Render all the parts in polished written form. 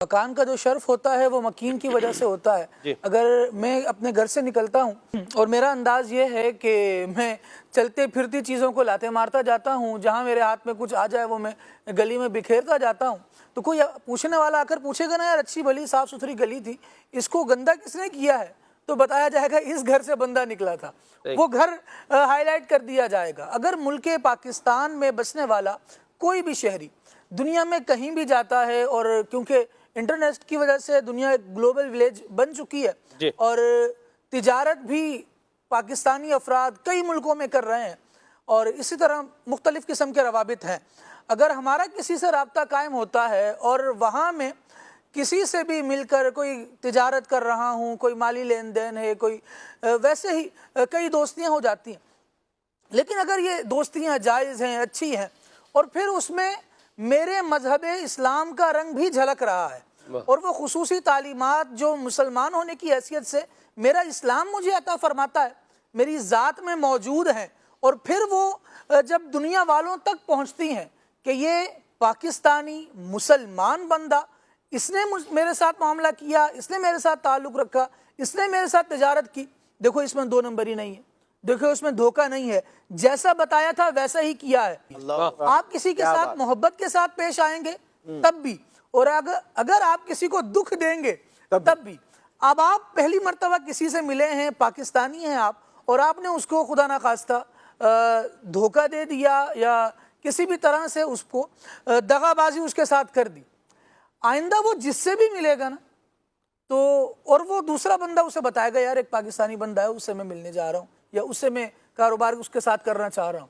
मकान का जो शर्फ होता है वो मकीन की वजह से होता है। अगर मैं अपने घर से निकलता हूँ और मेरा अंदाज ये है कि मैं चलते फिरती चीज़ों को लाते मारता जाता हूँ, जहाँ मेरे हाथ में कुछ आ जाए वो मैं गली में बिखेरता जाता हूँ, तो कोई पूछने वाला आकर पूछेगा ना, यार अच्छी भली साफ़ सुथरी गली थी, इसको गंदा किसने किया है? तो बताया जाएगा इस घर से बंदा निकला था, वो घर हाईलाइट कर दिया जाएगा। अगर मुल्क पाकिस्तान में बसने वाला कोई भी शहरी दुनिया में कहीं भी जाता है, और क्योंकि इंटरनेट की वजह से दुनिया एक ग्लोबल विलेज बन चुकी है और तिजारत भी पाकिस्तानी अफराद कई मुल्कों में कर रहे हैं और इसी तरह मुख्तलिफ किस्म के रवाबित हैं। अगर हमारा किसी से रब्ता कायम होता है और वहाँ में किसी से भी मिलकर कोई तिजारत कर रहा हूँ, कोई माली लेन देन है, कोई वैसे ही कई दोस्तियाँ हो जाती हैं। लेकिन अगर ये दोस्तियाँ जायज़ हैं, अच्छी हैं, और फिर उसमें मेरे मजहब इस्लाम का रंग भी झलक रहा है और वो खुसूसी तालीमात जो मुसलमान होने की हैसियत से मेरा इस्लाम मुझे अता फरमाता है, मेरी ज़ात में मौजूद हैं, और फिर वो जब दुनिया वालों तक पहुँचती हैं कि ये पाकिस्तानी मुसलमान बंदा, इसने मेरे साथ मामला किया, इसने मेरे साथ ताल्लुक़ रखा, इसने मेरे साथ तिजारत की, देखो इसमें दो नंबरी नहीं है, देखो उसमें धोखा नहीं है, जैसा बताया था वैसा ही किया है। आप किसी के साथ मोहब्बत के साथ पेश आएंगे तब भी, और अगर आप किसी को दुख देंगे तब भी। अब आप पहली मर्तबा किसी से मिले हैं, पाकिस्तानी हैं आप, और आपने उसको खुदा ना खास्ता धोखा दे दिया या किसी भी तरह से उसको दगाबाजी उसके साथ कर दी, आइंदा वो जिससे भी मिलेगा ना, तो और वो दूसरा बंदा उसे बताएगा, यार एक पाकिस्तानी बंदा है, उससे मैं मिलने जा रहा हूँ या उससे मैं कारोबार उसके साथ करना चाह रहा हूँ,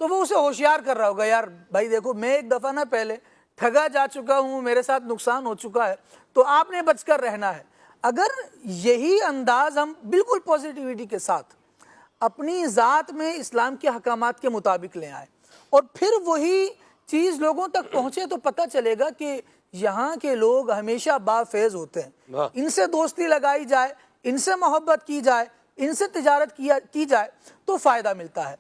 तो वो उसे होशियार कर रहा होगा, यार भाई देखो मैं एक दफ़ा ना पहले ठगा जा चुका हूँ, मेरे साथ नुकसान हो चुका है, तो आपने बचकर रहना है। अगर यही अंदाज हम बिल्कुल पॉजिटिविटी के साथ अपनी ज़ात में इस्लाम के हकामात के मुताबिक ले आए और फिर वही चीज़ लोगों तक पहुँचे, तो पता चलेगा कि यहाँ के लोग हमेशा बाफेज़ होते हैं। इनसे दोस्ती लगाई जाए, इनसे मोहब्बत की जाए, इनसे तिजारत की जाए तो फ़ायदा मिलता है।